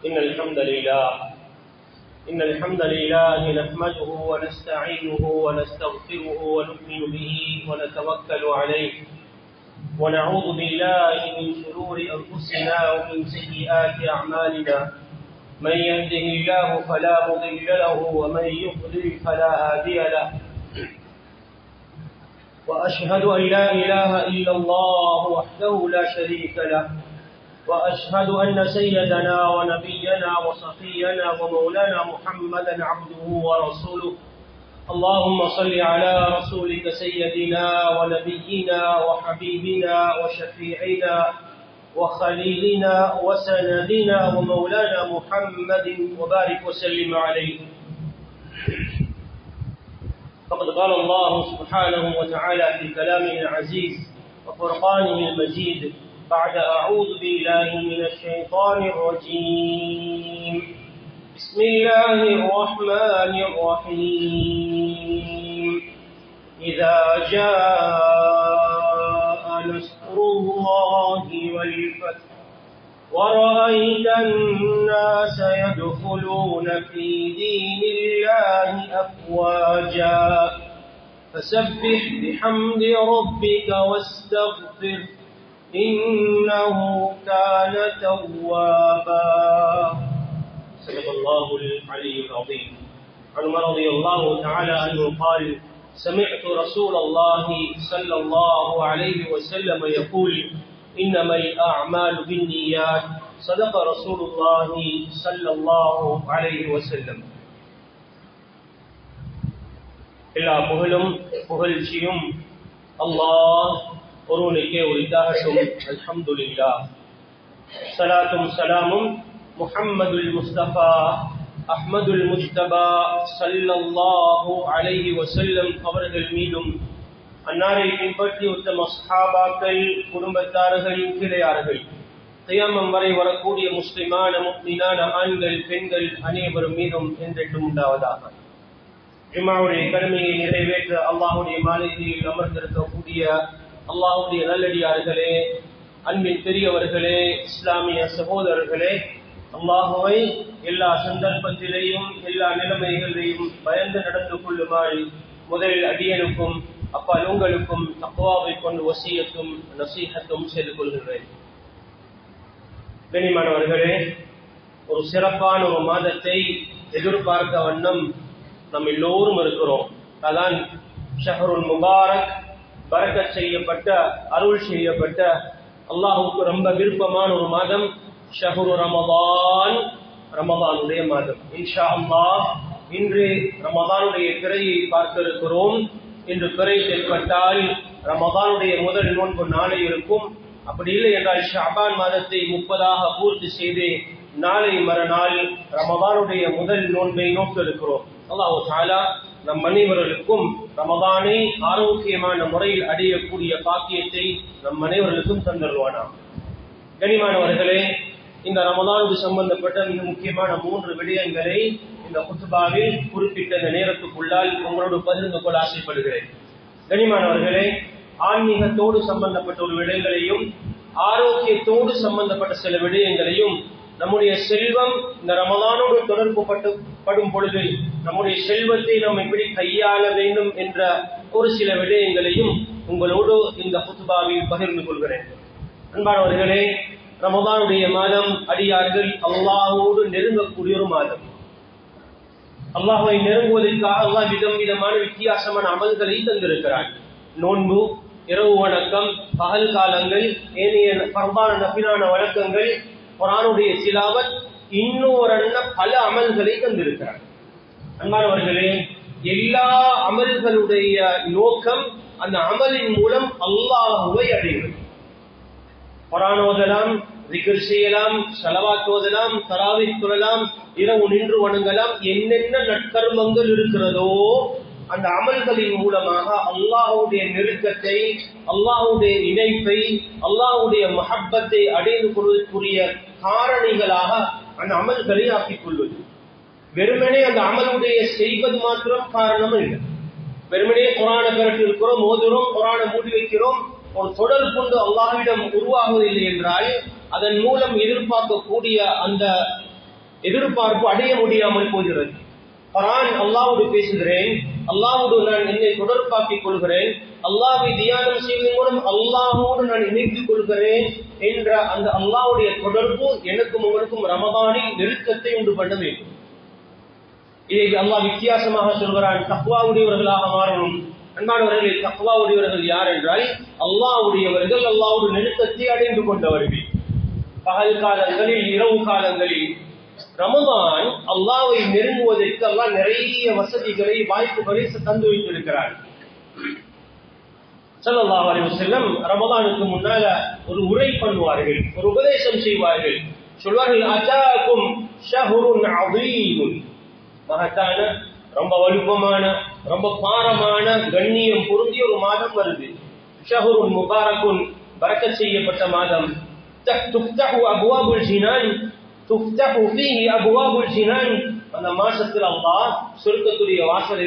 إن الحمد لله نحمده ونستعينه ونستغفره ونؤمن به ونتوكل عليه ونعوذ بالله من شرور أنفسنا ومن سيئات أعمالنا من يهده الله فلا مضل له ومن يضلل فلا هادي له وأشهد أن لا إله إلا الله وحده لا شريك له وأشهد أن سيدنا ونبينا وصفينا ومولانا محمدا عبده ورسوله اللهم صل على رسولك سيدنا ونبينا وحبيبنا وشفيعنا وخليلنا وسندنا ومولانا محمد وبارك وسلم عليه. فقد قال الله سبحانه وتعالى في كلامه العزيز وفرقانه المجيد بعد أعوذ بالله من الشيطان الرجيم بسم الله الرحمن الرحيم إذا جاء نصر الله والفتح ورأيت الناس يدخلون في دين الله أفواجا فسبح بحمد ربك واستغفر إنه كان توابا. صدق الله العلي العظيم. عن عمر رضي الله تعالى عنه قال سمعت رسول الله صلى الله عليه وسلم يقول إنما الأعمال بالنيات صدق رسول الله صلى الله عليه وسلم. எல்லா புகழும் புகழ்ச்சியும் அல்லாஹ் ஒருவனுக்கே உரித்தாகட்டும். அல்ஹம்துலில்லாஹ். ஸலாத்தும் ஸலாமும் முஹம்மதுல் முஸ்தபா அஹ்மதுல் முஜ்தபா ஸல்லல்லாஹு அலைஹி வஸல்லம் அவர்கள் மீதும் அன்னாரை பின்பற்றி உத்தம சஹாபாக்கள் குடும்பத்தார்கள் கிளையார்கள் கியாமம் வரை வரக்கூடிய முஸ்லிமான முஃமினான ஆண்கள் பெண்கள் அனைவரும் மீதும் என்றென்றும் உண்டாவதாக. ஜும்ஆவுடைய கடமையை நிறைவேற்ற அல்லாஹ்வுடைய மாளிகையில் அமர்ந்திருக்கக்கூடிய அல்லாஹ்வுடைய நல்லடியார்களே, அன்பின் பெரியவர்களே, இஸ்லாமிய சகோதரர்களே, அல்லாஹுவை எல்லா சந்தர்ப்பத்திலேயும் எல்லா நிலைமைகளிலேயும் பயந்து நடந்து கொள்ளுமாறு முதலில் அடியனுக்கும் அப்பால் உங்களுக்கும் தக்வாவை கொண்டு வசியத்தும் நசீஹத்தும் செய்து கொள்கிறேன். கண்ணியமானவர்களே, ஒரு சிறப்பான ஒரு மாதத்தை எதிர்பார்க்க வண்ணம் நம் எல்லோரும் இருக்கிறோம். அதான் ஷஹ்ருல் முபாரக், பரக்கத் செய்யப்பட்ட, அருள் செய்யப்பட்ட, அல்லாஹுக்கு ரொம்ப விருப்பமான ஒரு மாதம் ஷஹ்ரு ரமதான், ரமதானுடைய மாதம். இன்ஷா அல்லாஹ் இன்று ரமதானுடைய பிறையை பார்க்க இருக்கிறோம். இன்று பிறை தென்பட்டால் ரமதானுடைய முதல் நோன்பு நாளை இருக்கும். அப்படி இல்லை என்றால் ஷஅபான் மாதத்தை 30ஆக பூர்த்தி செய்து நாளை மறுநாள் ரமதானுடைய முதல் நோன்பை நோக்க இருக்கிறோம். அல்லாஹ் தஆலா நம் அனைவர்களுக்கும் ரமதானை ஆரோக்கியமான முறையில் அடையக்கூடிய பாக்கியத்தை நம் அனைவர்களுக்கும் தந்தருவானாம். கனிமானவர்களே, இந்த ரமதானுக்கு சம்பந்தப்பட்ட மிக முக்கியமான 3 விடயங்களை இந்த குத்பாவில் குறிப்பிட்ட இந்த நேரத்துக்குள்ளால் உங்களோடு பகிர்ந்து கொள்ள ஆசைப்படுகிறேன். கனிமானவர்களே, ஆன்மீகத்தோடு சம்பந்தப்பட்ட ஒரு விடயங்களையும் ஆரோக்கியத்தோடு சம்பந்தப்பட்ட சில விடயங்களையும், நம்முடைய செல்வம் இந்த ரமதானோடு தொடர்பு படும் பொழுது நம்முடைய செல்வத்தை நாம் எப்படி கையாள வேண்டும் என்ற ஒரு சில விடயங்களையும் உங்களோடு இந்த குத்பாவில் பகிர்ந்து கொள்கிறேன். அன்பானவர்களே, ரமதானுடைய மாதம் அடியார்கள் அல்லாஹ்வோடு நெருங்கக்கூடிய ஒரு மாதம். அல்லாஹ்வை நெருங்குவதற்காக அல்லாஹ் விதம் விதமான வித்தியாசமான அமல்களை தந்திருக்கிறார். நோன்பு, இரவு வணக்கம், பகல் காலங்கள், ஏனைய ஃபர்தான நஃபிலான வழக்கங்கள், குர்ஆனுடைய திலாவத், இன்னொரு பல அமல்களை தந்திருக்கிறார். அன்பானவர்களே, எல்லா அமல்களுடைய நோக்கம் அந்த அமலின் மூலம் அல்லாஹ்வை அடைவது. குர்ஆன் ஓதலாம், திக்ர் செய்யலாம், ஸலவாத் ஓதலாம், தராவீஹ் தொழலாம், இரவு நின்று வணங்கலாம். என்னென்ன நற்கர்மங்கள் இருக்கிறதோ அந்த அமல்களின் மூலமாக அல்லாஹ்வுடைய நெருக்கத்தை, அல்லாஹ்வுடைய இணைப்பை, அல்லாஹ்வுடைய மஹப்பத்தை அடைந்து கொள்வதற்குரிய காரணிகளாக அந்த அமல்களை ஆக்கிக் கொள்வது. வெறுமனே அந்த அமலுடைய செய்வது மாத்திரம் காரணம் இல்லை. வெறுமனே குர்ஆனை கரட்டி இருக்கிறோம், ஓதுறோம், குர்ஆனை மூடி வைக்கிறோம், ஒரு தொடர் கொண்டு அல்லாஹ்விடம் உருவாகுவதில்லை என்றால் அதன் மூலம் எதிர்பார்க்கக்கூடிய அந்த எதிர்பார்ப்பு அடைய முடியாமல் போகிறது. குர்ஆன் அல்லாஹ்வோடு பேசுகிறேன், அல்லாஹ்வோடு நான் என்னை தொடர்பாக்கிக் கொள்கிறேன், அல்லாஹ்வை தியானம் செய்வதன் மூலம் அல்லாஹ்வோடு நான் இணைத்துக் கொள்கிறேன் என்ற அந்த அல்லாஹ்வுடைய தொடர்பு எனக்கும் உங்களுக்கும் ரமதானில் நெருக்கத்தை உண்டு பண்ண வேண்டும். இதை அல்லாஹ் வித்தியாசமாக சொல்கிறான், தக்வாவுடையவர்களாக மாறணும். அன்பானவர்களே, தக்வாவுடையவர்கள் யார் என்றால் அல்லாஹ்வுடையவர்கள், அல்லாஹ்வோடு நெருக்கத்தை அடைந்து கொண்டவர்கள். பகல் காலங்களில், இரவு காலங்களில் ரமதான் அல்லாஹ்வை நெருங்குவதற்கு அல்லாஹ் நிறைய வசதிகளை, வாய்ப்புகளை தந்து வைத்திருக்கிறார். ஸல்லல்லாஹு அலைஹி வஸல்லம் ரமதானுக்கு முன்னால ஒரு உரை பண்ணுவார்கள், ஒரு உபதேசம் செய்வார்கள். சொல்வார்கள், அஜாக்கும் ஷஹ்ருன் அதீம், மகத்தான, ரொம்ப வலுப்பமான, ரொம்ப பாரமான, கண்ணியம் பொருந்திய ஒரு மாதம் வருது. ஷஹ்ருன் முபாரக்குன், பரக்கத் செய்யப்பட்ட மாதம். துஃப்தஹு அப்வாபுல் ஜினான், துஃப்தஹு ஃபீஹி அப்வாபுல் ஜினான், அந்த மாசத்தில் அல்லாஹ் சொர்க்கத்துடைய வாசலை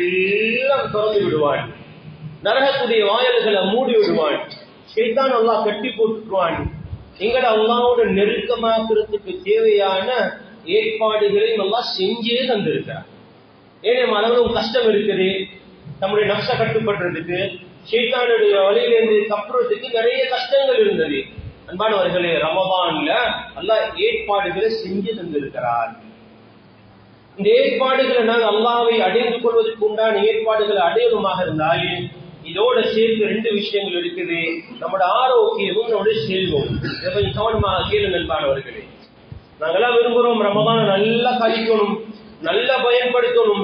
எல்லாம் திறந்து விடுவான், நரகத்துடைய வாயில்களை மூடி விடுவான், ஷைத்தான் அல்லாஹ் கட்டி போட்டுவான். எங்களை அல்லாஹ்வோட நெருக்கமாக்குறதுக்கு தேவையான ஏற்பாடுகளை அல்லாஹ் செஞ்சே தந்திருக்கிறார். ஏனே அளவுக்கு கஷ்டம் இருக்குது, நம்முடைய நஷ்ட கட்டுப்படுறதுக்கு, ஷைத்தானுடைய வழியிலிருந்து தப்புறதுக்கு நிறைய கஷ்டங்கள் இருந்தது. அன்பானவர்களே, ரமதான்ல அல்லாஹ் ஏற்பாடுகளை செஞ்சு தந்திருக்கிறார். இந்த ஏற்பாடுகளை நாங்கள் அல்லாஹ்வை அடைந்து கொள்வதற்கு உண்டான ஏற்பாடுகளை அடையணுமாக இருந்தால் இதோட சேர்த்து 2 விஷயங்கள் இருக்குது. நம்முடைய ஆரோக்கியமும் நம்முடைய செல்வம். இதை கொஞ்சம் கவனமாக கேளுங்கள் அன்பானவர்களே. நாங்கெல்லாம் விரும்புகிறோம் ரமதானை நல்லா கழிக்கணும், நல்லா பயன்படுத்தணும்,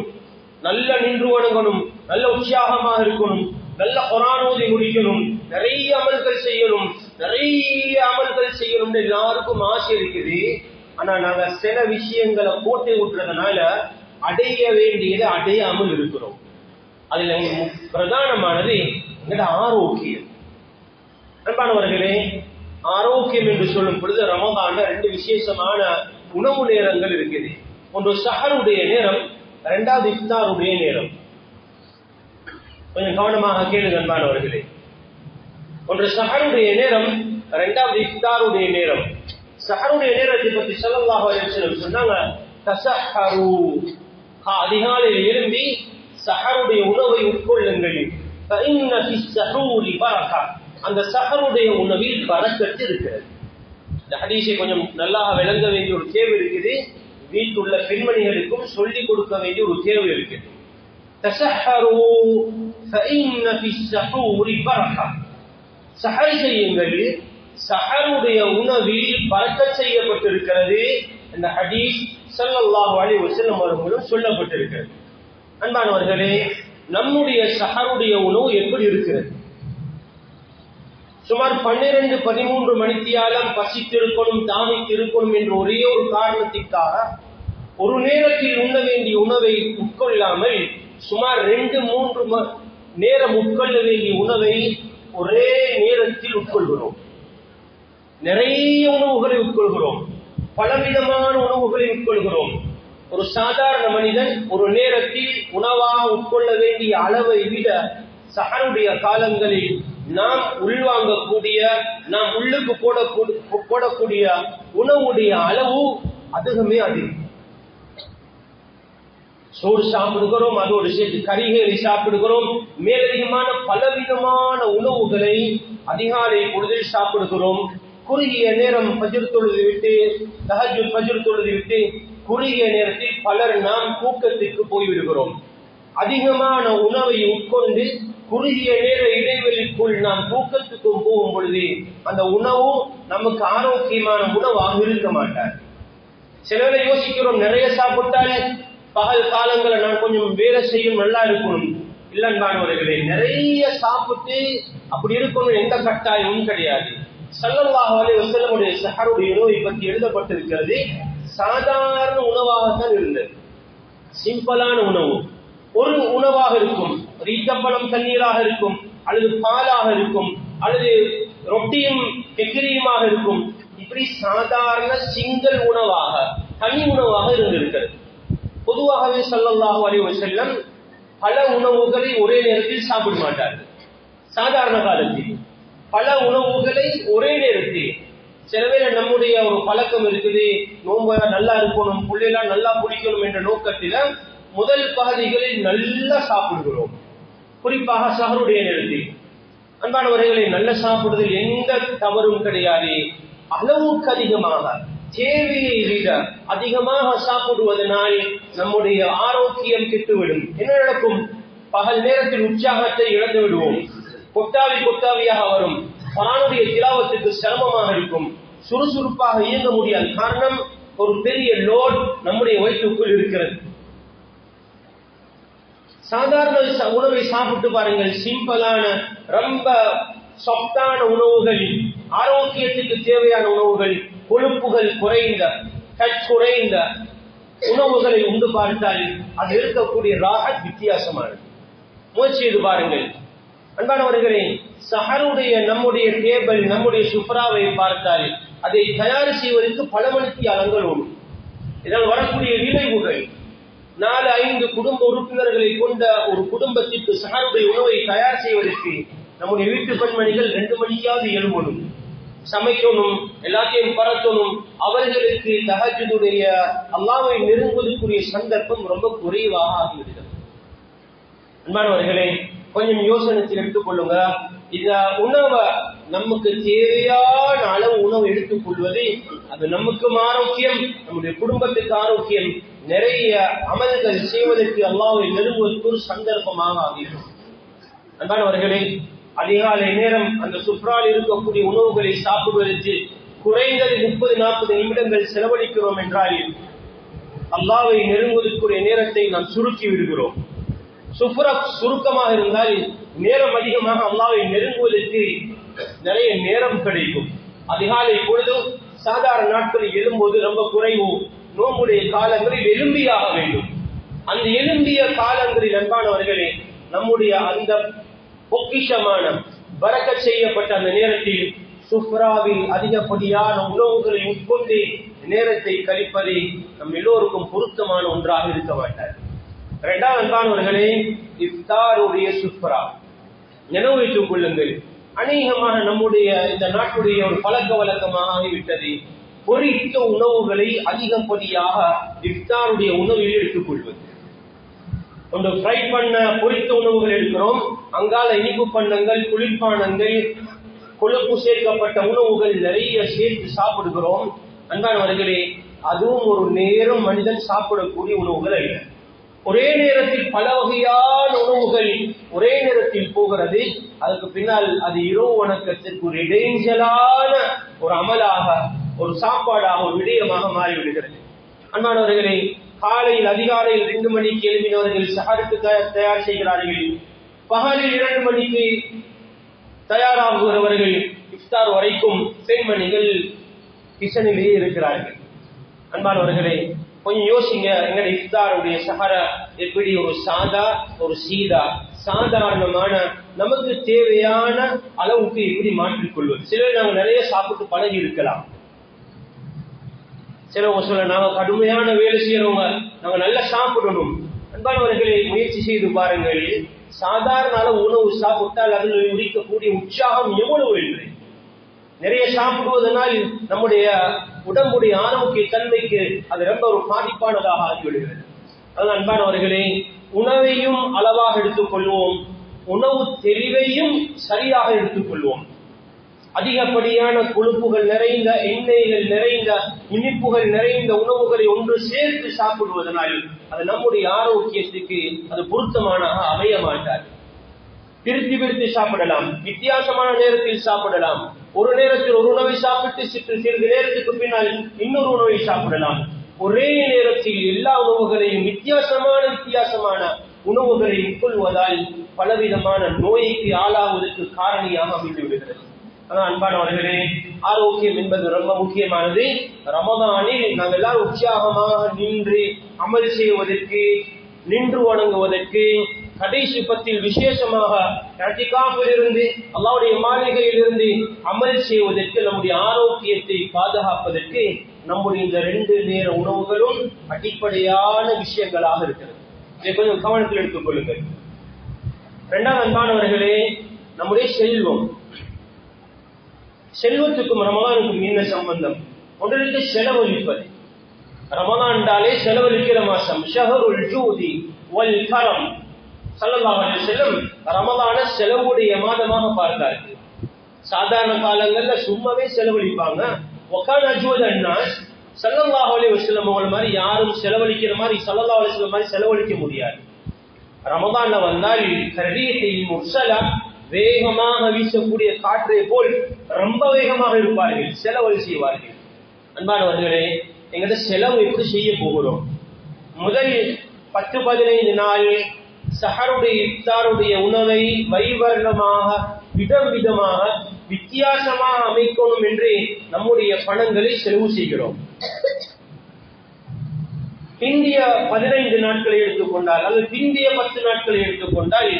நல்லா நின்று வணங்கணும், நல்ல உற்சாகமாக இருக்கணும், நல்ல குர்ஆன் ஓதி முடிக்கணும், நிறைய அமல்கள் செய்யணும், நிறைய அமல்கள் செய்யணும் எல்லாருக்கும் ஆசை இருக்குது. ஆனா நாங்க சில விஷயங்களை போட்டு விட்டுறதுனால அடைய வேண்டியதை அடையாமல் இருக்கிறோம். அதுல பிரதானமானது எங்களோட ஆரோக்கியம். அன்பானவர்களே, ஆரோக்கியம் என்று சொல்லும் பொழுது ரமதான்ல 2 விசேஷமான உணவு நேரங்கள் இருக்குது. ஒன்று சஹருடைய நேரம், 2வது இஃப்தாருடைய நேரம். கொஞ்சம் கவனமாக கேளுங்க அன்பானவர்களே. ஒன்று சஹருடைய நேரம், 2வது இஃப்தாருடைய நேரம். சஹருடைய நேரத்தை பற்றி ஸல்லல்லாஹு அலைஹி வஸல்லம் சொன்னாங்க, தஸஹரு, அதிகாலையில் எழும்பி சஹருடைய உணவை உட்கொள்ளுங்கள். ஃபஇன்ன ஃபிஸ் ஸஹூரி பரக்கா, அந்த சஹருடைய உணவில் பரக்கத்து இருக்கிறது. இந்த ஹதீஸை கொஞ்சம் நல்லா விளங்க வேண்டிய ஒரு தேவை இருக்குது. வீட்டுள்ள பெண்மணிகளுக்கும் சொல்லிக் கொடுக்க வேண்டிய ஒரு தேவை இருக்குது. தஸஹரு ஃபஇன்ன ஃபிஸ் ஸஹூரி பரக்கா, சஹர் செய்யுங்கள், சஹருடைய உணவில் பரக்கத் செய்யப்பட்டிருக்கிறது. இந்த ஹதீஸ் ஸல்லல்லாஹு அலைஹி வஸல்லம் அவர்களும் சொல்லப்பட்டிருக்கிறது. அன்பானவர்களே, நம்முடைய சஹருடைய உணவு எப்படி இருக்கிறது? சுமார் 12-13 மணித்தியாலம் பசித்திருக்கணும், தாமித்திருக்கணும் என்ற ஒரே ஒரு காரணத்திற்காக ஒரு நேரத்தில் உண்ண வேண்டிய உணவை உட்கொள்ளாமல் சுமார் 2-3 நேரம் உட்கொள்ள வேண்டிய உணவை ஒரே நேரத்தில் உட்கொள்கிறோம். நிறைய உணவுகளை உட்கொள்கிறோம், பலவிதமான உணவுகளை உட்கொள்கிறோம். ஒரு சாதாரண மனிதன் ஒரு நேரத்தில் உணவாக உட்கொள்ள வேண்டிய அளவை விட சஹருடைய காலங்களில் நாம் உள்வாங்கக்கூடிய, நாம் உள்ளுக்கு போடக்கூடிய உணவுடைய அளவு அதிகமே அதிகம். சோறு சாப்பிடுகிறோம், அதோடு சேர்த்து கறிகளை சாப்பிடுகிறோம், மேலதிகமான பலவிதமான உணவுகளை அதிகாலை பொழுதில் சாப்பிடுகிறோம். குறுகிய நேரம் ஃபஜ்ர் தொழுது விட்டு, தஹஜ்ஜுத் ஃபஜ்ர் தொழுது விட்டு குறுகிய நேரத்தில் பலர் நாம் தூக்கத்திற்கு போய்விடுகிறோம். அதிகமான உணவை உட்கொண்டு குறுகிய நேர இடைவெளிக்குள் நாம் தூக்கத்துக்கும் போகும் பொழுது அந்த உணவு நமக்கு ஆரோக்கியமான உணவாக இருக்க மாட்டார். சிலரை யோசிக்கிறோம், நிறைய சாப்பிட்டாலே பகல் காலங்களை நான் கொஞ்சம் வேலை செய்யும், நல்லா இருக்கணும். இல்லன்பானவர்களே, நிறைய சாப்பிட்டு அப்படி இருக்கணும் எந்த கட்டாயமும் கிடையாது. ஸல்லல்லாஹு அலைஹி வஸல்லம் சஹருடைய உணவை பற்றி எழுதப்பட்டிருக்கிறது. சாதாரண உணவாகத்தான் இருந்தது, சிம்பிளான உணவு. ஒரு உணவாக இருக்கும், ஈட்டப்பழம் தண்ணீராக இருக்கும், அல்லது பாலாக இருக்கும், அல்லது ரொட்டியும் கெக்கிரியுமாக இருக்கும். இப்படி சாதாரண சிங்கிள் உணவாக, தனி உணவாக இருந்திருக்கிறது. பொதுவாகவே ஸல்லல்லாஹு அலைஹி வஸல்லம் பல உணவுகளை ஒரே நேரத்தில் சாப்பிட மாட்டார்கள். சாதாரண காலத்தில் பல உணவுகளை ஒரே நேரத்தில் சில வேளை நம்முடைய ஒரு பழக்கம் இருக்குது, நோன்பு நல்லா இருக்கணும், புள்ளையெல்லாம் நல்லா பிடிக்கணும் என்ற நோக்கத்தில முதல் பகுதிகளில் நல்லா சாப்பிடுகிறோம், குறிப்பாக சஹருடைய நேரத்தில். அன்பானவர்களை, நல்ல சாப்பிடுவதில் எந்த தவறும் கிடையாது. அளவுக்கு அதிகமாக, தேவையை விட அதிகமாக சாப்பிடுவதனால் நம்முடைய ஆரோக்கியம் கெட்டுவிடும். என்ன நடக்கும்? பகல் நேரத்தில் உற்சாகத்தை இழந்து விடுவோம், கொட்டாவியாக வரும், குர்ஆனுடைய திலாவத்துக்கு சிரமமாக இருக்கும், சுறுசுறுப்பாக இயங்க முடியாது. காரணம், ஒரு பெரிய லோட் நம்முடைய வயிற்றுக்குள் இருக்கிறது. சாதாரண உணவை சாப்பிட்டு பாருங்கள், சிம்பிளான ரொம்ப சாஃப்டான உணவுகள், ஆரோக்கியத்துக்கு தேவையான உணவுகள், கொழுப்புகள் குறைந்த, ஃபேட் குறைந்த உணவுகளை உண்டு பார்த்தால் அது இருக்கக்கூடிய ராஹத் வித்தியாசமானது. முயற்சி செய்து பாருங்கள். அன்பானவர்களே, சஹருடைய நம்முடைய டேபிள், நம்முடைய சுப்ராவை பார்த்தால் அதை தயார் செய்வதற்கு பல மணித்தியாலங்கள் ஓடும். இதனால் வரக்கூடிய விளைவுகள், 4-5 குடும்ப உறுப்பினர்களை கொண்ட ஒரு குடும்பத்திற்கு சஹருடைய உணவை தயார் செய்வதற்கு நம்முடைய வீட்டு பெண்மணிகள் 2 மணிக்காவது எழும்பணும், சமைக்கணும், எல்லாத்தையும் பரத்தணும். அவர்களுக்கு தஹஜ்ஜுடைய அல்லாஹ்வை நெருங்குவதற்குரிய சந்தர்ப்பம் ரொம்ப குறைவாக ஆகிவிடுகிறது. அன்பானவர்களே, கொஞ்சம் யோசனையில் எடுத்துக் கொள்ளுங்க. இந்த உணவை நமக்கு தேவையான அளவு உணவு எடுத்துக் கொள்வது அது நமக்கும் ஆரோக்கியம், நம்முடைய குடும்பத்துக்கு ஆரோக்கியம், நிறைய அமல்கள் செய்வதற்கு அல்லாஹ்வை நெருங்குவதற்கு ஒரு சந்தர்ப்பமாக ஆகிறது. அன்பானவர்களே, அதிகாலை நேரம் அந்த சுப்ரால் இருக்கக்கூடிய உணவுகளை சாப்பிடுவதற்கு குறைந்தது 30-40 நிமிடங்கள் செலவழிக்கிறோம் என்றால் அல்லாஹ்வை நெருங்குவதற்குரிய நேரத்தை நாம் சுருக்கி விடுகிறோம். சுப்ரா சுருக்கமாக இருந்தால் நேரம் அதிகமாக அல்லாஹ்வை நெருங்குவதற்கு நிறைய நேரம் கிடைக்கும். அதிகாலை பொழுது சாதாரண நாட்களில் எழும்போது ரொம்ப குறைவு, நோம்புடைய காலங்களில் எழும்பியாக வேண்டும். அந்த எழும்பிய காலங்களில் அன்பானவர்களே, நம்முடைய அந்த பொக்கிஷமான பரக்கத் செய்யப்பட்ட அந்த நேரத்தில் சுப்ராவில் அதிகப்படியான உணவுகளை உட்கொண்டு நேரத்தை கழிப்பதை நம் எல்லோருக்கும் பொருத்தமான ஒன்றாக இருக்க மாட்டார். இரண்டாவது அன்பானவர்களே, இஃப்தாருடைய சுப்ரா நினைவு வைத்துக் கொள்ளுங்கள். அநேகமாக நம்முடைய இந்த நாட்டுடைய ஒரு பழக்க வழக்கமாக ஆகிவிட்டது, பொரித்த உணவுகளை அதிகப்படியாக இஃப்தாருடைய உணவில் எடுத்துக் கொள்வது. ஒன்று ஃப்ரை பண்ண பொரித்த உணவுகள் எடுக்கிறோம், அங்கால இனிப்பு பண்ணங்கள், குளிர்பானங்கள், கொழுப்பு சேர்க்கப்பட்ட உணவுகள் நிறைய சேர்த்து சாப்பிடுகிறோம். அன்பானவர்களே, அதுவும் ஒரு நேரம் மனிதன் சாப்பிடக்கூடிய உணவுகள் அல்ல. ஒரே நேரத்தில் பல வகையான உணவுகள் ஒரே நேரத்தில் போகிறது. அதுக்கு பின்னால் அது இரவு வணக்கத்திற்கு ஒரு இடைஞ்சலான ஒரு அமலாக, ஒரு சாப்பாடாக, ஒரு விடயமாக மாறிவிடுகிறது. அன்பானவர்களே, காலையில் அதிகாலையில் 2 மணிக்கு எழுப்பினவர்கள் சஹருக்கு தயார் செய்கிறார்கள். பகலில் 2 மணிக்கு தயாராகுகிறவர்கள் இஃப்தார் வரைக்கும் பெண்மணிகள் கிச்சனிலேயே இருக்கிறார்கள். அன்பானவர்களே, கொஞ்சம் யோசிங்க, எங்க இஃப்தாருடைய சஹர எப்படி ஒரு சீதா சாதாரணமான நமக்கு தேவையான அளவுக்கு எப்படி மாற்றிக்கொள்வது. சிலர் நாங்கள் நிறைய சாப்பிட்டு பழகி இருக்கலாம், சிலவங்க சொல்ல நாங்க கடுமையான வேலை செய்யறவங்க, நாங்க நல்லா சாப்பிடணும். அன்பானவர்களை, முயற்சி செய்து பாருங்கள், சாதாரண அளவு உணவு சாப்பிட்டால் அதில் முடிக்கக்கூடிய உற்சாகம் எவ்வளவு என்று. நிறைய சாப்பிடுவதனால் நம்முடைய உடம்புடைய ஆரோக்கிய தன்மைக்கு அது ரொம்ப ஒரு பாதிப்பானதாக ஆகிவிடுகிறது. அதனால் அன்பானவர்களே, உணவையும் அளவாக எடுத்துக் கொள்வோம், உணவு தெளிவையும் சரியாக எடுத்துக் கொள்வோம். அதிகப்படியான கொழுப்புகள் நிறைந்த, எண்ணெய்கள் நிறைந்த, இனிப்புகள் நிறைந்த உணவுகளை ஒன்று சேர்த்து சாப்பிடுவதனால் அது நம்முடைய ஆரோக்கியத்துக்கு அது பொருத்தமானதாக அமைய மாட்டார். பிரித்து சாப்பிடலாம், வித்தியாசமான நேரத்தில் சாப்பிடலாம். ஒரு நேரத்தில் ஒரு உணவை சாப்பிட்டு சிறிது நேரத்துக்கு பின்னால் இன்னொரு உணவை சாப்பிடலாம். ஒரே நேரத்தில் எல்லா உணவுகளையும் வித்தியாசமான உணவுகளை உட்கொள்வதால் பலவிதமான நோய்க்கு ஆளாவதற்கு காரணியாக அமைந்து விடுகிறது. ஆனால் அன்பானவர்களே, ஆரோக்கியம் என்பது ரொம்ப முக்கியமானது. ரமதானில் நாங்கள் எல்லாரும் உற்சாகமாக நின்று அமல் செய்வதற்கு, நின்று வணங்குவதற்கு, கடைசி 10 விசேஷமாக இருந்து அல்லாஹ்வுடைய மாளிகையில் இருந்து அமல் செய்வதற்கு, நம்முடைய ஆரோக்கியத்தை பாதுகாப்பதற்கு நம்முடைய இந்த 2 நேர உணவுகளும் அடிப்படையான விஷயங்களாக இருக்கிறது. இதை கொஞ்சம் கவனத்தில் எடுத்துக் கொள்ளுங்கள். இரண்டாவது அன்பானவர்களே, நம்முடைய செல்வம். செல்வத்துக்கும் ரமலானுக்கும் என்ன சம்பந்தம்? ஒன்றிற்கு செலவழிப்பது. ரமலான் என்றாலே செலவழிக்கிற மாசம். ஷஹருல் ஜூதி வல் கரம். ஸல்லல்லாஹு அலைஹி வஸல்லம் ரமலான செலவுடைய மாதமாக பார்த்தார்கள். சாதாரண காலங்கள்ல சும்மாவே செலவழிப்பாங்க. வகான அஜ்வதன் நாஸ் ஸல்லல்லாஹு அலைஹி வஸல்லம் அவங்கள மாதிரி யாரும் செலவழிக்கிற மாதிரி ஸல்லல்லாஹு அலைஹி வஸல்லம் மாதிரி செலவழிக்க முடியாது. ரமலான்ல வந்தால் கரீஹில் முர்சலா, வேகமாக வீசக்கூடிய காற்றை போல் ரொம்ப வேகமாக இருப்பார்கள், செலவழி செய்வார்கள். அன்பானவர்களே, எங்கிட்ட செலவு எப்படி செய்ய போகிறோம்? முதல் 10-15 நாள் சஹருடைய இஃப்தாருடைய உணவை வைவர்ணமாக விதம் விதமாக வித்தியாசமாக அமைக்கணும் என்று நம்முடைய பணங்களை செலவு செய்கிறோம். பிந்திய 15 நாட்களை எடுத்துக்கொண்டால் அல்லது பிந்திய 10 நாட்களை எடுத்துக்கொண்டால்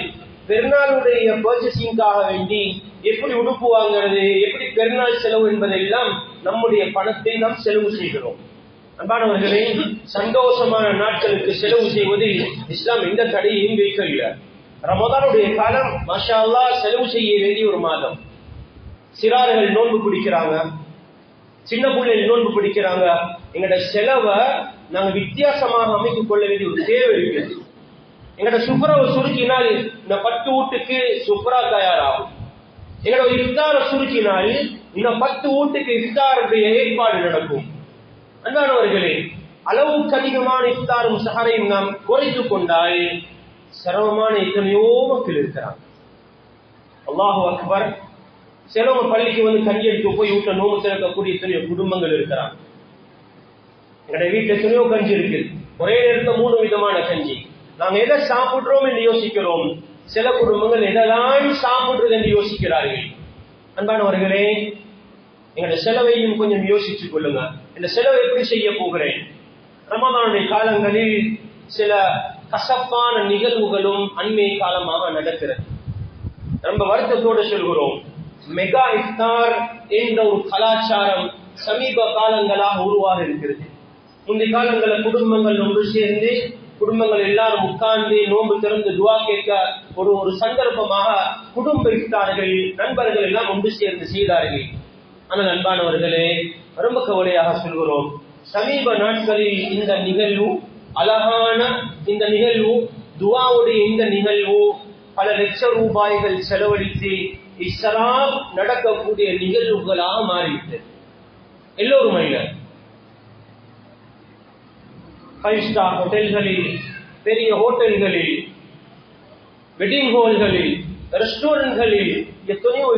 பெருநாளுடைய பர்ச்சேசிங்காக வேண்டி எப்படி உடுப்பு வாங்குறது, எப்படி பெருநாள் செலவு என்பதெல்லாம் நம்முடைய பணத்தை நாம் செலவு செய்கிறோம். அன்பானவர்களே, சந்தோஷமான நாட்களுக்கு செலவு செய்வதில் இஸ்லாம் எந்த தடையையும் வைக்கவில்லை. ரமதானுடைய காலம் மாஷா அல்லாஹ் செலவு செய்ய வேண்டிய ஒரு மாதம். சிறார்கள் நோன்பு பிடிக்கிறாங்க, சின்ன பிள்ளைகள் நோன்பு பிடிக்கிறாங்க. எங்களோட செலவை நாங்க வித்தியாசமாக அமைத்துக் கொள்ள வேண்டிய ஒரு தேவை இருக்குது. எங்களோட சுப்ராவை சுருக்கினால் இந்த 10 வீட்டுக்கு சுப்ரா தயாராகும். எங்களோட இஃப்தாரை சுருக்கினால் இந்த 10 வீட்டுக்கு இஃப்தாருடைய ஏற்பாடு நடக்கும். அன்பானவர்களே, அளவுக்கு அதிகமான இஃப்தாரும் சஹரையும் நாம் குறைத்துக் கொண்டால் சிரமமான எத்தனையோ மக்கள் இருக்கிறாங்க. அல்லாஹு அக்பர். சிலவங்க பள்ளிக்கு வந்து கஞ்சி எடுத்து போய் வீட்டை நோம்பு திறக்கக்கூடிய எத்தனையோ குடும்பங்கள் இருக்கிறாங்க. எங்களுடைய வீட்டில் எத்தனையோ கஞ்சி இருக்கு, ஒரே நேரத்தில் 3 விதமான கஞ்சி. நாங்க எதை சாப்பிடுறோம் என்று யோசிக்கிறோம், சில குடும்பங்கள் எதைதான் சாப்பிடுறது என்று யோசிக்கிறார்கள். அன்பானவர்களே, எங்களுடைய செலவையும் கொஞ்சம் யோசிச்சுக் கொள்ளுங்க. இந்த செலவை எப்படி செய்ய போகிறேன்? ரமதானுடைய காலங்களில் சில கசப்பான நிகழ்வுகளும் அண்மை காலமாக நடக்கிறது. ரொம்ப வருத்தத்தோடு சொல்கிறோம், மெகா இஃப்தார் என்ற ஒரு கலாச்சாரம் சமீப காலங்களாக உருவாக இருக்கிறது. முந்தைய காலங்களில் குடும்பங்கள் ஒன்று சேர்ந்து குடும்பங்கள் எல்லாரும் உட்கார்ந்து நோன்பு திறந்து துவா கேட்க ஒரு சந்தர்ப்பமாக குடும்ப இஃப்தார்கள் நண்பர்கள் எல்லாம் ஒன்று சேர்ந்து செய்தார்கள். ஆனால் அன்பானவர்களே, ரொம்ப கவலையாக சொல்கிறோம், சமீப நாட்களில் இந்த நிகழ்வு, அழகான இந்த நிகழ்வு, துவாவுடைய இந்த நிகழ்வு பல லட்சம் ரூபாய்கள் செலவழித்து இஸ்லாம் நடக்கக்கூடிய நிகழ்வுகளாக மாறிவிட்டது. எல்லோரும் அல்ல, 5 ஸ்டார் ஹோட்டல்களில், பெரிய ஹோட்டல்களில், வெட்டிங் ஹால்களில், ரெஸ்டாரண்ட்களில் எத்தனையோ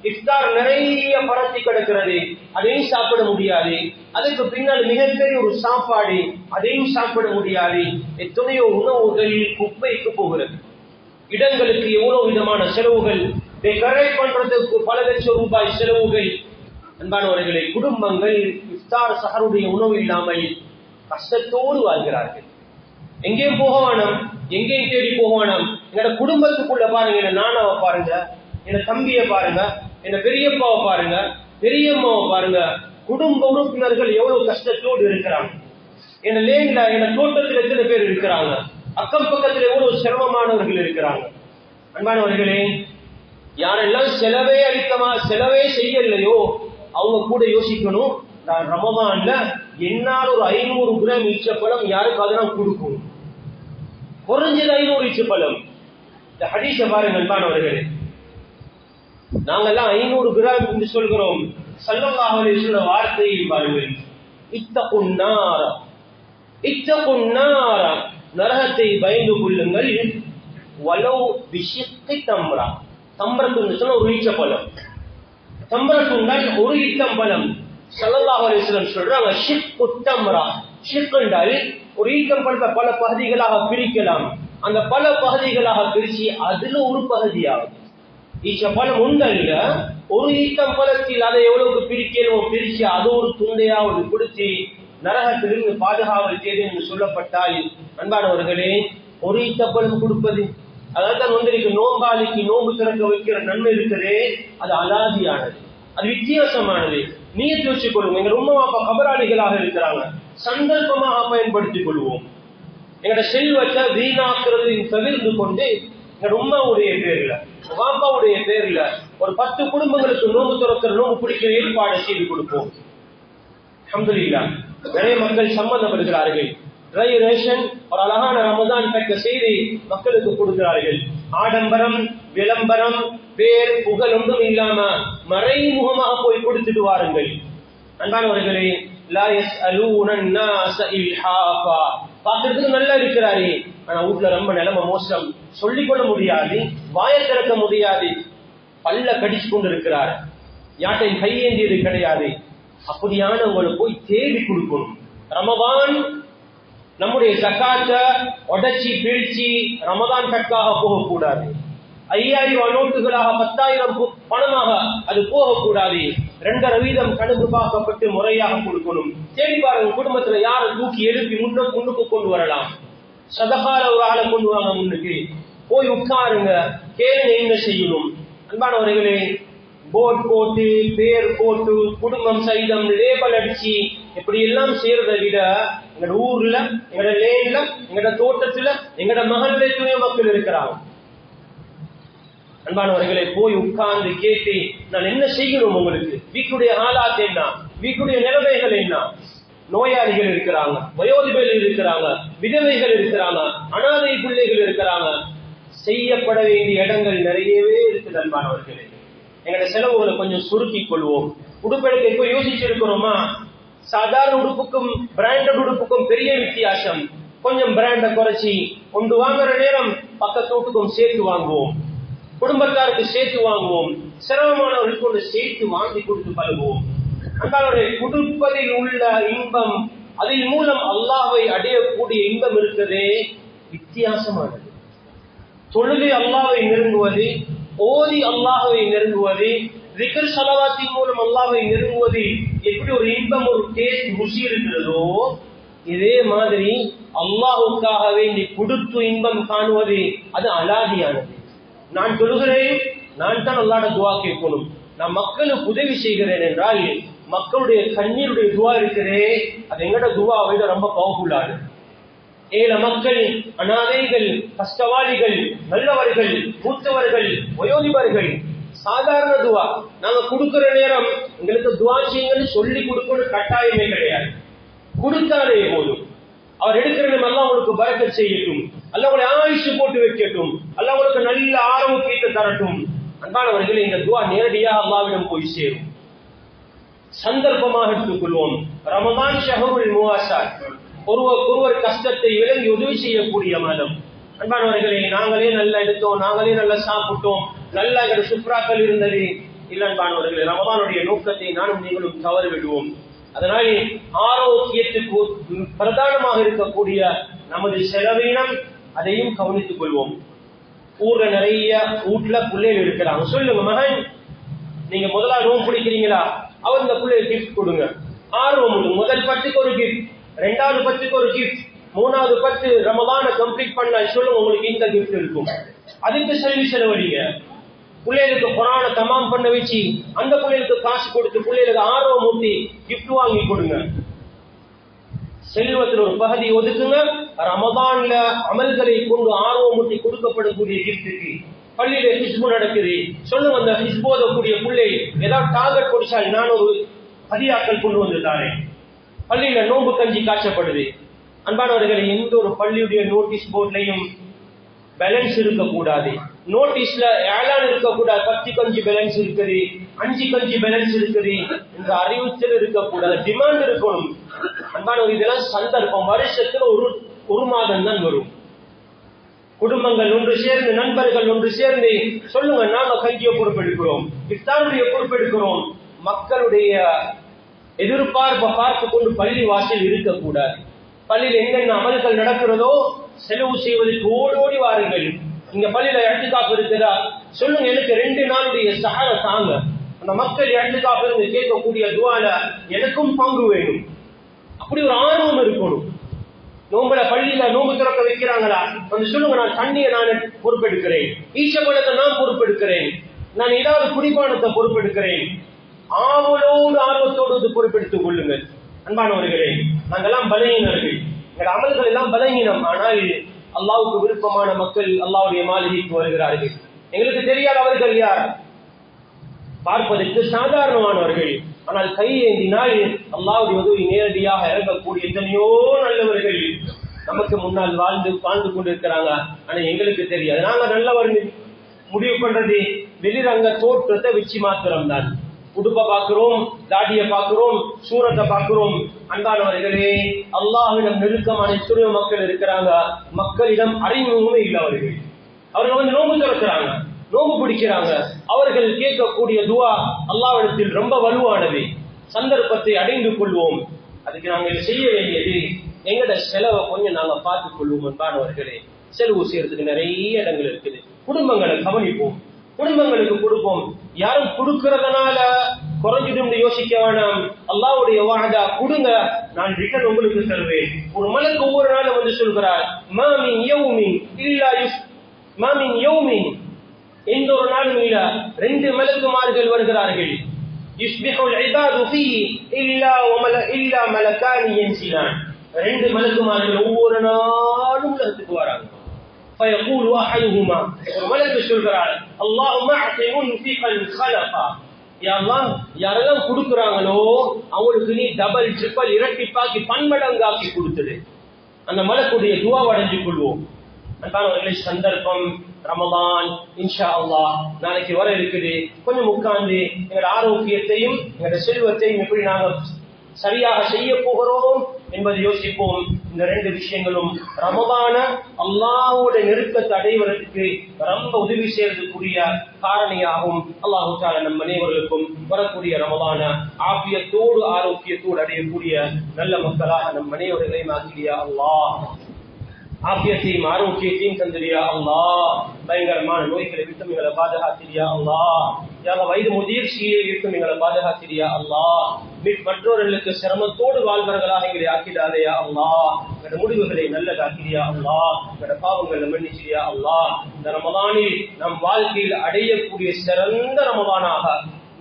இஃப்தார் நிறைய பரத்தி கிடக்கிறது. அதையும் சாப்பிட முடியாது. அதுக்கு பின்னால் மிகப்பெரிய ஒரு சாப்பாடு, அதையும் சாப்பிட முடியாது. எத்தனையோ உணவுகள் குப்பைக்கு போகிறது. இடங்களுக்கு எவ்வளவு விதமான செலவுகள், டெக்கரேட் பண்றதுக்கு பல லட்சம் ரூபாய் செலவுகள். அன்பானவர்களே, குடும்பங்கள் இஃப்தார் சஹருடைய உணவு இல்லாமல் கஷ்டத்தோடு வாழ்கிறார்கள். எங்கேயும் போக வேணாம், எங்கேயும் தேடி போக வேணாம். என்னோட குடும்பத்துக்குள்ள பாருங்க, என்ன நானாவை பாருங்க, என்ன தம்பியை பாருங்க, என்ன பெரியப்பாவை பாருங்க, பெரியம்மாவை பாருங்க. குடும்ப உறுப்பினர்கள் எவ்வளவு கஷ்டத்தோடு இருக்கிறாங்க. என்ன லேண்ட்ல, என்ன தோட்டத்தில் எத்தனை பேர் இருக்கிறாங்க, அக்கம் பக்கத்தில் எவ்வளவு சிரமமானவர்கள் இருக்கிறாங்க. அன்பானவர்களே, யாரெல்லாம் செலவே செய்யலையோ அவங்க கூட யோசிக்கணும், நான் ரமதான்ல என்னால் ஒரு 500 கிராம் ஈச்சப்பழம் யாருக்காவது நான் கொடுக்கணும். குறைஞ்சது 500 ஈச்சப்பழம். இந்த ஹதீஸ பாருங்க அன்பானவர்களே, நாங்கெல்லாம் 500 கிராம் என்று சொல்கிறோம். ஸல்லல்லாஹு அலைஹி வஸல்லம் வார்த்தையை பாருங்கள், இத்தகுன்னார, இத்தகுன்னார, நரகத்தை பயந்து கொள்ளுங்கள். வலவ் பிஷிக்கி தம்ரா, தம்ரத்துன்னு சொன்ன ஒரு ஈச்சப்பழம், தம்ரத்துண்டால் ஒரு ஈச்சம்பழம். ஸல்லல்லாஹு அலைஹி வஸல்லம் சொல்றாங்க, ஷிக்கு தம்ரா, ஷிக் என்றால் ஒரு ஈச்சம்பழத்தை பல பகுதிகளாக பிரிக்கலாம். அந்த பல பகுதிகளாக பிரிச்சு அதுல ஒரு பகுதியாகும். ஈச்சப்பழம் உண்டல்ல, ஒரு ஈச்சம்பழத்தில் அதை எவ்வளவுக்கு பிரிக்கணும் பிரிச்சு அது ஒரு துண்டையாவது கொடுத்து நரகத்திலிருந்து பாதுகாவல் செய்து என்று சொல்லப்பட்டால், அன்பானவர்களே, ஒரு ஈச்சப்பழம் கொடுப்பது, அதான் வந்திருக்கு நோம்பாளிக்கு நோம்பு திறக்க வைக்கிற நன்மை இருக்கிறதே, அது அலாதியானது, அது வித்தியாசமானது. நீயத்து வச்சுக் கொள்வோம். எங்க உம்மா அப்பா கபராளிகளாக இருக்கிறாங்க, சந்தர்ப்பமாக பயன்படுத்திக் கொள்வோம். எங்களோட செல்வத்தை வீணாக்குறதையும் தவிர்த்து கொண்டு எங்க உம்மாவுடைய பேர்ல, வாப்பாவுடைய பேர்ல ஒரு 10 குடும்பங்களுக்கு நோம்பு துறக்கிற நோம்பு பிடிக்கிற ஏற்பாடு செய்து கொடுப்போம். அல்ஹம்துலில்லாஹ் நிறைய மக்கள் சம்பந்தப்படுகிறார்கள். ட்ரை ரேஷன் ஒரு அழகான ரமதான் பேக்க செய்து மக்களுக்கு கொடுக்கிறார்கள். ஆடம்பரம், விளம்பரம், பேர் புகழ் ஒன்றும் இல்லாம மறைமுகமாக போய் கொடுத்துட்டு வாருங்கள். அன்பானவர்களே, லா யஸ்அலூன الناس இல்ஹாஃபா. பார்க்கிறதுக்கு நல்லா இருக்கிறாரு, ஆனா வீட்டுல ரொம்ப நிலைமை மோசம், சொல்லிக்கொள்ள முடியாது, வாய திறக்க முடியாது, பல்ல கடிச்சு கொண்டு இருக்கிறார், யாட்டையும் கையேந்தியது கிடையாது. அப்படியானவங்களை போய் தேடி கொடுக்கணும். ரமதான் நம்முடைய ஜகாத்த உடைச்சி பிரிச்சு ரமதான் கற்காக போகக்கூடாது. 5000 நோட்டுகளாக 10,000 பணமாக அது போகக்கூடாது. 2.5% கணக்கு பார்க்கப்பட்டு முறையாக கொடுக்கணும். தேடி பாருங்க, குடும்பத்துல யாரை தூக்கி எழுப்பி முன்னுக்கு கொண்டு வரலாம். சதகால ஒரு ஆளை கொண்டு வாங்க முன்னுக்கு, போய் உட்காருங்க, கேளுங்க என்ன செய்யணும். அன்பானவர்களே, போர்ட் போட்டு பேர் போட்டு குடும்பம் சைதம் லேபல் அடிச்சு இப்படி எல்லாம் செய்யறதை விட எங்கட ஊர்ல, எங்கட லேன்ல, எங்கட தோட்டத்துல, எங்கட மகள்ல எத்தனையோ மக்கள் இருக்கிறாங்க. அன்பானவர்களை, போய் உட்கார்ந்து கேட்டு நான் என்ன செய்யணும், உங்களுக்கு வீட்டுடைய ஆளாத் என்ன, வீட்டுடைய நிலைமைகள் என்ன, நோயாளிகள் இருக்கிறாங்க, வயோதிபர்கள் இருக்கிறாங்க, விதவைகள் இருக்கிறாங்க, அனாதை பிள்ளைகள் இருக்கிறாங்க, செய்யப்பட வேண்டிய இடங்கள் நிறையவே இருக்குது. அன்பானவர்களே, எங்களோட செலவுகளை கொஞ்சம் சுருக்கிக் கொள்வோம். உடுப்பெடுக்க இப்ப யோசிச்சு இருக்கிறோமா? சாதாரண உடுப்புக்கும் பிராண்டட் உடுப்புக்கும் பெரிய வித்தியாசம். கொஞ்சம் பிராண்ட குறைச்சி கொண்டு வாங்குற நேரம் பக்கத்தோட்டுக்கும் சேர்த்து வாங்குவோம், குடும்பத்தாருக்கு சேர்த்து வாங்குவோம், சிரமமானவர்களுக்கு கொண்டு சேர்த்து வாங்கி கொடுத்து பழகுவோம். அன்பானவர்களே, கொடுப்பதில் உள்ள இன்பம், அதன் மூலம் அல்லாஹ்வை அடையக்கூடிய இன்பம் இருக்கிறதே வித்தியாசமானது. தொழுகை அல்லாஹ்வை நெருங்குவது, ஓதி அல்லாஹ்வை நெருங்குவது, ذிக்ர் ஸலவாத்தின் மூலம் அல்லாஹ்வை நெருங்குவது எப்படி ஒரு இன்பம், ஒரு டேஸ்ட், ருசி இருக்கிறதோ, இதே மாதிரி அல்லாஹ்வுக்காக வேண்டி கொடுத்து இன்பம் காணுவது அது அலாதியானது. நான் தொழுகிறேன், நான் தான் அல்லாஹ்விடம் துஆ கேட்கணும். நான் மக்களுக்கு உதவி செய்கிறேன் என்றால் மக்களுடைய கண்ணீருடைய துஆ இருக்கிறதே, அது எங்கட துஆவை விட ரொம்ப பவர்ஃபுல்லானது. ஏழை மக்கள், அனாதைகள், கஷ்டவாளிகள், நல்லவர்கள், மூத்தவர்கள், வயோதிபர்கள், சாதாரண துவா நாங்க கொடுக்கிற நேரம் எங்களுக்கு துவா செய்யுங்கன்னு சொல்லி கொடுக்கணும் கட்டாயமே கிடையாது. கொடுத்தாலே போதும். அவர் எடுக்கிற நேரம் அல்லாஹ் உங்களுக்கு பரக்கத் செய்யட்டும், அல்லாஹ் உங்களை ஆயுசு போட்டு வைக்கட்டும், அல்லாஹ் உங்களுக்கு நல்ல ஆரோக்கியத்தை தரட்டும். அன்பானவர்களே, இந்த துவா நேரடியாக அல்லாஹ்விடம் போய் சேரும். சந்தர்ப்பமாக எடுத்துக்கொள்வோம். ரமதான் ஷஹ்ருல் முவாசாத், ஒருவர் கஷ்டத்தை விளங்கி உதவி செய்யக்கூடிய மாதம். அன்பானவர்களே, நாங்களே நல்லா எடுத்தோம், நாங்களே நல்லா சாப்பிட்டோம், நல்ல எங்களுடைய சுப்ராக்கள் இருந்தது இல்ல. அன்பானவர்களே, ரமதானுடைய நோக்கத்தை நானும் நீங்களும் தவறு விடுவோம். அதனால் ஆரோக்கியத்துக்கு பிரதானமாக இருக்கக்கூடிய நமது செலவினம், அதையும் கவனித்துக் கொள்வோம். ஊர்ல நிறைய வீட்டுல பிள்ளைகள் இருக்கிறாங்க. சொல்லுங்க, மகன் நீங்க முதலாவது ரூம் பிடிக்கிறீங்களா, அவர் இந்த பிள்ளைய கிஃப்ட் கொடுங்க. 6 ரூம், முதல் 10க்கு ஒரு கிஃப்ட், 2வது 10க்கு ஒரு கிஃப்ட், 3வது 10 ரமதான கம்ப்ளீட் பண்ண சொல்லுங்க, உங்களுக்கு இந்த கிஃப்ட் இருக்கும். அதுக்கு செலவழிங்க. பிள்ளைகளுக்கு குரானை தமாம் பண்ண வச்சு அந்த பிள்ளைகளுக்கு காசு கொடுத்து பிள்ளைகளுக்கு ஆர்வம் ஊட்டி கிஃப்ட் வாங்கி கொடுங்க. செல்வத்தில் ஒரு பகுதி ஒதுக்குங்க. ரமதான்ல அமல்களை கொண்டு ஆர்வம் ஊட்டி கொடுக்கப்படக்கூடிய கிஃப்ட்டுக்கு பள்ளியில ஹிஸ்பு நடக்குது சொல்லுங்க, அந்த ஹிஸ்போதக்கூடிய பிள்ளை ஏதாவது டார்கெட் பிடிச்சால் நான் ஒரு ஹதியாக்கள் கொண்டு வந்துட்டாரே. பள்ளியில நோன்பு கஞ்சி காய்ச்சப்படுது. அன்பானவர்களை, எந்த ஒரு பள்ளியுடைய நோட்டீஸ் போர்ட்லையும் பேலன்ஸ் இருக்கக்கூடாது. நோட்டீஸ்ல ஏழான் இருக்கக்கூடாது, 10 கஞ்சி பேலன்ஸ் இருக்குது, 5 கஞ்சி பேலன்ஸ் இருக்குது என்ற அறிவித்தல் இருக்கக்கூடாது. டிமாண்ட் இருக்கணும். அன்பானவர், இதெல்லாம் சந்தர்ப்பம். வருஷத்துல ஒரு மாதம் தான் வரும். குடும்பங்கள் ஒன்று சேர்ந்து, நண்பர்கள் ஒன்று சேர்ந்து சொல்லுங்க, நாங்க கஞ்சியை பொறுப்பெடுக்கிறோம், இஃப்தாருடைய பொறுப்பெடுக்கிறோம். மக்களுடைய எதிர்பார்ப்பை பார்த்து கொண்டு பள்ளி வாசல் இருக்கக்கூடாது. பள்ளியில் என்னென்ன அமல்கள் நடக்கிறதோ செலவு செய்வதற்கு ஓடோடி வாருங்கள். இங்க பள்ளியில இஅ்திகாஃப் இருக்கிறா சொல்லுங்க, எனக்கு 2 நாளுடைய சஹர தாங்க. அந்த மக்கள் இஅ்திகாஃப் இருந்து கேட்கக்கூடிய துஆல எனக்கும் பங்கு வேணும். அப்படி ஒரு ஆர்வம் இருக்கணும். நோம்புல பள்ளியில நோம்பு திறக்க வைக்கிறாங்களா, வந்து சொல்லுங்க, நான் தண்ணியை நான் பொறுப்பெடுக்கிறேன், ஈச்சப்பழத்தை நான் பொறுப்பெடுக்கிறேன், நான் ஏதாவது குடிப்பானத்தை பொறுப்பெடுக்கிறேன். ஆவலோடு ஆர்வத்தோடு பொறுப்பெடுத்துக் கொள்ளுங்கள். அன்பானவர்களே, நாங்கெல்லாம் பலகீனர்கள், எங்கள் அமல்கள் எல்லாம் பலகீனம். ஆனால் அல்லாஹ்வுக்கு விருப்பமான மக்கள் அல்லாஹ்வுடைய மாளிகைக்கு வருகிறார்கள். எங்களுக்கு தெரியாத அவர்கள் யார்? பார்ப்பதற்கு சாதாரணமானவர்கள். ஆனால் கையேந்தினால் அல்லாஹ்வுடைய உதவி நேரடியாக இறங்கக்கூடிய எத்தனையோ நல்லவர்கள் நமக்கு முன்னால் வாழ்ந்து கொண்டிருக்கிறாங்க. ஆனா எங்களுக்கு தெரியாது. நாங்க நல்லவர் முடிவு பண்றது வெளிரங்க தோற்றத்தை வச்சு மாத்திரம் தான். உடுப்பை பார்க்கிறோம், தாடியை பார்க்கிறோம், சூரத்தை பார்க்கிறோம். அன்பானவர்களே, அல்லாஹ்விடம் நெருக்கமான எத்தனையோ மக்கள் இருக்கிறாங்க, மக்களிடம் அறிமுகமே இல்லை. அவர்கள் நோம்பு திறக்கிறாங்க, நோம்பு பிடிக்கிறாங்க. அவர்கள் கேட்கக்கூடிய துவா அல்லாஹ்விடத்தில் ரொம்ப வலுவானது. சந்தர்ப்பத்தை அடைந்து கொள்வோம். அதுக்கு நாங்கள் செய்ய வேண்டியது எங்கட செலவை கொஞ்சம் நாங்க பார்த்துக் கொள்வோம். அன்பானவர்களே, செலவு செய்யறதுக்கு நிறைய இடங்கள் இருக்குது. குடும்பங்களை கவனிப்போம், குடும்பங்களுக்கு கொடுப்போம். யாரும் கொடுக்கறதுனால குறைஞ்சிடும் யோசிக்க வேணாம். அல்லாஹ்வுடைய வாதா, கொடுங்க, நான் ரிட்டர்ன் உங்களுக்கு தருவேன். ஒரு மலக்கு ஒவ்வொரு நாளும் வந்து சொல்கிறார், மாமின் யௌமின் இல்லா மாமின் யௌமின், எந்த ஒரு நாளும் இல்ல, 2 மலக்குமார்கள் வருகிறார்கள். யுஸ்பிஹுல் இபாது ஃபீஹி இல்லா மலகானி யன்சிலான். 2 மலக்குமார்கள் ஒவ்வொரு நாளும் உலகத்துக்கு வராங்க. فيقول احدهما, ஒரு மலக்கு சொல்கிறார், اللهم اعط منفقا خلفا, யா அல்லாஹ், யாரெல்லாம் கொடுக்குறாங்களோ அவங்களுக்கு நீ டபுள் ட்ரிபிள் இரட்டிப்பாக்கி பன்மடங்காக்கி கொடுத்துடு. அந்த மலக்குடைய துஆவை அடைஞ்சு கொள்வோம். அன்பானவர்களே, சந்தர்ப்பம் ரமதான் இன்ஷா அல்லாஹ் நாளைக்கு வர இருக்குது. கொஞ்சம் உட்கார்ந்து எங்களோட ஆரோக்கியத்தையும் எங்களோட செல்வத்தையும் எப்படி நாங்கள் சரியாக செய்ய போகிறோம் என்பதை யோசிப்போம். இந்த 2 விஷயங்களும் ரமதான அல்லாஹ்வுடைய நெருக்கத்தை அடைவதற்கு ரொம்ப உதவி செய்யறதுக்குரிய காரணியாகும். அல்லாஹு தஆலா நம் அனைவர்களுக்கும் வரக்கூடிய ரமதான ஆஃபியத்தோடு ஆரோக்கியத்தோடு அடையக்கூடிய நல்ல மக்களாக நம் அனைவர்களையும் ஆக்கியா அல்லாஹ். ஆபியத்தையும் ஆரோக்கியத்தையும் தந்திரியா அல்லாஹ். பயங்கரமான நோய்களை விட்டு எங்களை பாதுகாத்திரியா அல்லாஹ். வயது முதிர்ச்சியை விட்டு எங்களை பாதுகாத்திரியா அல்லாஹ். மற்றவர்களுக்கு சிரமத்தோடு வாழ்வர்களாக எங்களை ஆக்கிடாதையா அல்லாஹ். எங்களோட முடிவுகளை நல்லதாக்கிறியா அல்லாஹ். எங்களோட பாவங்களை மன்னிச்சிரியா அல்லாஹ். இந்த ரமதானில் நம் வாழ்க்கையில் அடையக்கூடிய சிறந்த ரமதானாக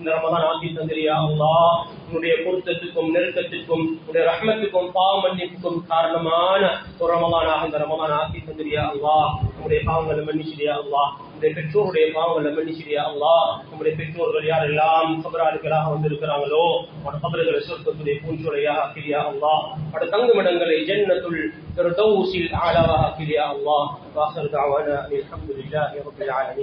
இந்த ரமதான் ஆக்கி தந்திரியா அல்லாஹ். உன்னுடைய பொருத்தத்துக்கும் நெருக்கத்திற்கும் உன்னுடைய ரஹ்மத்துக்கும் பாவ மன்னிப்புக்கும் காரணமான ஒரு ரமதானாக இந்த ரமதான் ஆக்கி தந்திரியா அல்லாஹ். நம்முடைய பாவங்களை மன்னிச்சிரியா அல்லாஹ். நம்முடைய பெற்றோருடைய பாவங்களை மன்னிச்சிரியா அல்லாஹ். நம்முடைய பெற்றோர்கள் யாரெல்லாம் கபராளிகளாக வந்திருக்கிறாங்களோ அவட கபறுகளை சொர்க்கத்துடைய பூஞ்சோலையாக ஆக்கிறியா அல்லாஹ். அவட தங்குமிடங்களை ஜன்னத்துல் ஃபிர்தௌஸில் ஆலாவாக ஆக்கிறியா அல்லாஹ். வாஹிர் தஅவானா அல்ஹம்துலில்லாஹி ரப்பில் ஆலமீன்.